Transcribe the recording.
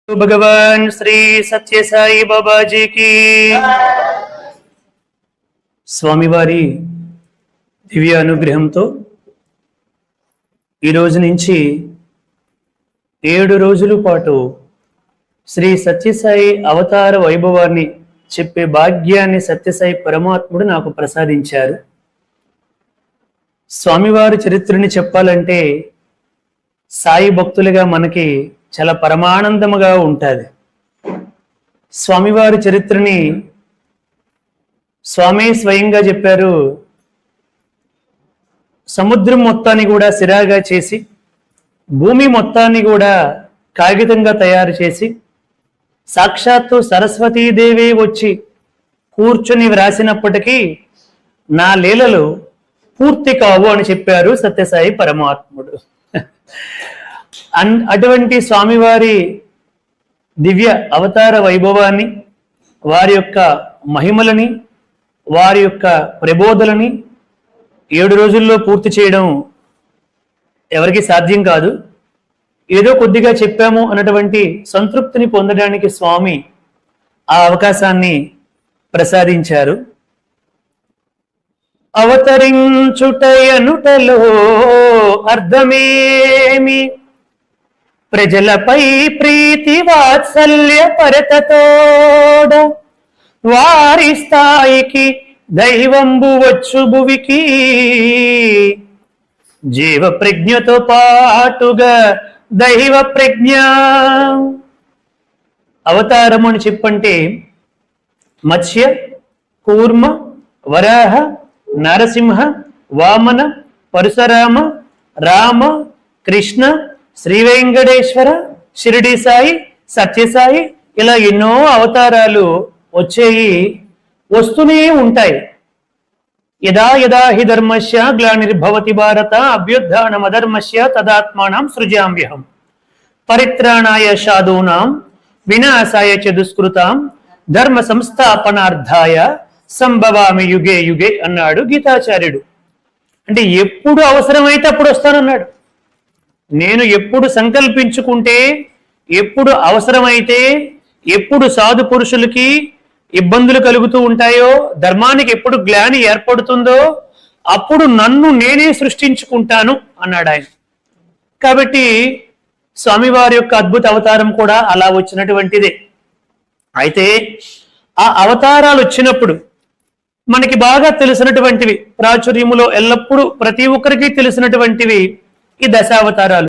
भगवान श्री सत्य साई बाबा जी की స్వామివారి దివ్య అనుగ్రహంతో ఈ రోజు నుంచి 7 రోజుల పాటు శ్రీ సత్యసాయి అవతార వైభవాన్ని చెప్పే భాగ్యాన్ని సత్యసాయి పరమాత్ముడు నాకు ప్రసాదించారు. స్వామివారి చరిత్రని చెప్పాలంటే సాయి భక్తులుగా మనకి చాలా పరమానందముగా ఉంటుంది. స్వామివారి చరిత్రని స్వామి స్వయంగా చెప్పారు. సముద్రం మొత్తాన్ని కూడా సిరాగా చేసి, భూమి మొత్తాన్ని కూడా కాగితంగా తయారు చేసి, సాక్షాత్తు సరస్వతీదేవి వచ్చి కూర్చొని వ్రాసినప్పటికీ నా లీలలు పూర్తి కావు అని చెప్పారు సత్యసాయి పరమాత్ముడు. అటువంటి స్వామివారి దివ్య అవతార వైభవాన్ని, వారి యొక్క మహిమలని, వారి యొక్క ప్రబోధలని 7 రోజుల్లో పూర్తి చేయడం ఎవరికి సాధ్యం కాదు. ఏదో కొద్దిగా చెప్పాము అన్నటువంటి సంతృప్తిని పొందడానికి స్వామి ఆ అవకాశాన్ని ప్రసాదించారు. అవతరించుటయనుటలో అర్థమేమి, ప్రజలపై ప్రీతి వాత్సల్య పరతతోడ, వారి స్థాయికి దైవంబు వచ్చు భువికి, జీవ ప్రజ్ఞతో పాటుగా దైవ ప్రజ్ఞ. అవతారము అని చెప్పంటే మత్స్య, కూర్మ, వరాహ, నరసింహ, వామన, పరశురామ, రామ, కృష్ణ, శ్రీ వెంకటేశ్వర, షిరిడి సాయి, సత్యసాయి, ఇలా ఎన్నో అవతారాలు వచ్చేయి, వస్తూనే ఉంటాయి. యదా యదా హి ధర్మస్య గ్లానిర్భవతి భారత అభ్యుత్థానమధర్మస్య తదాత్మానం సృజామ్యహం పరిత్రాణాయ సాధూనాం వినాశాయ చ దుష్కృతాం ధర్మ సంస్థాపనార్థాయ సంభవామి యుగే యుగే అన్నాడు గీతాచార్యుడు. అంటే ఎప్పుడు అవసరమైతే అప్పుడు వస్తానన్నాడు. నేను ఎప్పుడు సంకల్పించుకుంటే, ఎప్పుడు అవసరమైతే, ఎప్పుడు సాధు పురుషులకి ఇబ్బందులు కలుగుతూ ఉంటాయో, ధర్మానికి ఎప్పుడు గ్లాని ఏర్పడుతుందో అప్పుడు నన్ను నేనే సృష్టించుకుంటాను అన్నాడు ఆయన. కాబట్టి స్వామివారి యొక్క అద్భుత అవతారం కూడా అలా వచ్చినటువంటిదే. అయితే ఆ అవతారాలు వచ్చినప్పుడు మనకి బాగా తెలిసినటువంటివి, ప్రాచుర్యములో ఎల్లప్పుడూ ప్రతి ఒక్కరికి తెలిసినటువంటివి ఈ దశావతారాలు.